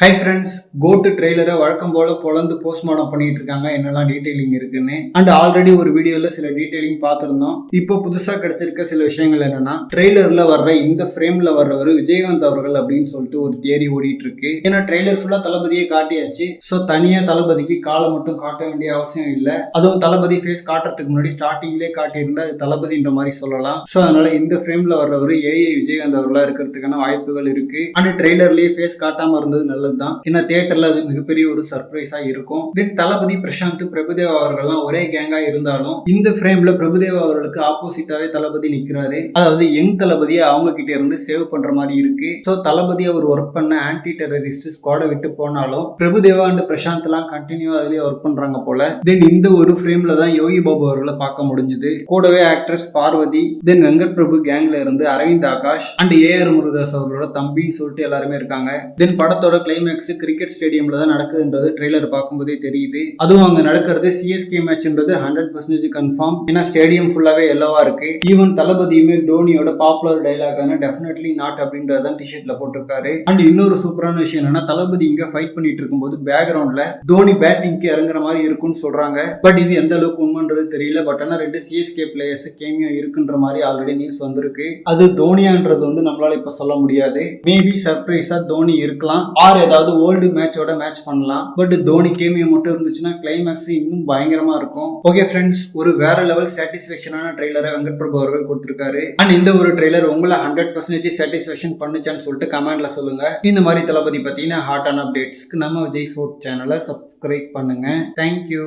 Hi friends, கோட்டு ட்ரெய்லரை வழக்கம் போல பொலந்து போஸ்ட்மார்ட்டம் பண்ணிட்டு இருக்காங்க. என்னெல்லாம் டீடைலிங் இருக்குன்னு அண்ட் ஆல்ரெடி ஒரு வீடியோல சில டீடைலிங் பார்த்துருந்தோம். இப்போ புதுசா கிடைச்சிருக்க சில விஷயங்கள் என்னன்னா, ட்ரெய்லர்ல வர்ற இந்த ஃப்ரேம்ல வர்றவர் விஜயகாந்த் அவர்கள் அப்படின்னு சொல்லிட்டு ஒரு தியரி ஓடிட்டு இருக்கு. ஏன்னா ட்ரெய்லர் ஃபுல்லா தளபதியே காட்டியாச்சு. ஸோ தனியா தளபதிக்கு காலை மட்டும் காட்ட வேண்டிய அவசியம் இல்லை. அதுவும் தளபதி ஃபேஸ் காட்டுறதுக்கு முன்னாடி ஸ்டார்டிங்லேயே காட்டியிருந்தா அது தளபதின்ற மாதிரி சொல்லலாம். ஸோ அதனால இந்த ஃப்ரேம்ல வர்றவர் ஏஐ விஜயகாந்த் அவர்களா இருக்கிறதுக்கான வாய்ப்புகள் இருக்கு. அண்ட் ட்ரெய்லர்லயே ஃபேஸ் காட்டாம இருந்தது நல்லது தான். ஏன்னா தியேட்டர்ல அது மிகப்பெரிய ஒரு சர்ப்ரைஸா இருக்கும். தென் தளபதி, பிரசாந்த், பிரபுதேவா அவர்கள்லாம் ஒரே கேங்கா இருந்தாலும் இந்த ஃப்ரேம்ல பிரபுதேவா அவர்களுக்கு ஆப்போசிட்டாவே தளபதி நிக்கிறாரு. அதாவது யங் தளபதியை அவங்க கிட்ட இருந்து சேவ் பண்ற மாதிரி இருக்கு. சோ தளபதி அவர் ஒர்க் பண்ண ஆன்டி டெரரிஸ்ட் ஸ்குவாட விட்டு போனாலும் பிரபுதேவா அண்ட் பிரசாந்த் எல்லாம் கண்டினியூவா அதுலயே ஒர்க் பண்றாங்க போல. தென் இந்த ஒரு ஃப்ரேம்ல தான் யோகி பாபு அவர்களை பார்க்க முடிஞ்சது. கூடவே ஆக்ட்ரஸ் பார்வதி, தென் வெங்கட் பிரபு கேங்ல இருந்து அரவிந்த் ஆகாஷ் அண்ட் ஏஆர் முருகதாஸ் அவர்களோட தம்பின்னு சொல்லிட்டு எல்லாருமே இருக்காங்க. தென் படத்தோட கிளைமேக்ஸ் கிரிக்கெட் ஸ்டேடியம்ல தான் நடக்குதுன்றது ட்ரெய்லர் பார்க்கும்போதே தெரியுது. அதுவும் அங்க நடக்கிறது சிஎஸ்கே மேட்ச்ன்றது 100% கன்ஃபார்ம். ஏன்னா ஸ்டேடியம் ஃபுல்லாவே எல்லோவா இருக்கு. ஈவன் தளபதியுமே டோனியோட பாப்புலர் டைலாகான டெஃபினெட்லி நாட் அப்படின்றதான் டிஷர்ட்ல போட்டிருக்காரு. அண்ட் இன்னொரு சூப்பரான விஷயம் என்னன்னா, தளபதி இங்க ஃபைட் பண்ணிட்டு இருக்கும்போது பேக்ரவுண்ட்ல தோனி பேட்டிங்க்கு இறங்குற மாதிரி இருக்குன்னு சொல்றாங்க. பட் இது எந்த அளவுக்கு உண்மைன்றது தெரியல. பட் ஆனா 2 சிஎஸ்கே பிளேயர்ஸ் கேமியோ இருக்குன்ற மாதிரி ஆல்ரெடி நியூஸ் வந்திருக்கு. அது தோனியான்றது நம்மளால இப்ப சொல்ல முடியாது. மேபி சர்ப்ரைஸா தோனி இருக்கலாம், ஆர் ஏதாவது ஓல்டு மேட்சோட மேட்ச் பண்ணலாம். பட் தோனி கேமியோ மட்டும் இருந்துச்சுன்னா கிளைமேக்ஸ் இன்னும் பயங்கரமா இருக்கும். ஓகே ஃப்ரெண்ட்ஸ், ஒரு வேற லெவல் சாட்டிஸ்ஃபேக்ஷனான ட்ரெய்லரை வெங்கட் பிரபு அவர்கள் கொடுத்திருக்காரு. அண்ட் இந்த ஒரு ட்ரெய்லர் உங்களை 100% சாட்டிஸ்ஃபேக்ஷன் பண்ணுச்சான்னு சொல்லிட்டு கமெண்ட்ல சொல்லுங்க. இந்த மாதிரி தளபதி பத்தின ஹாட்டான அப்டேட்ஸ்க்கு நம்ம விஜய் ஃபோர்ட் சேனலை சப்ஸ்கிரைப் பண்ணுங்க. தேங்க்யூ.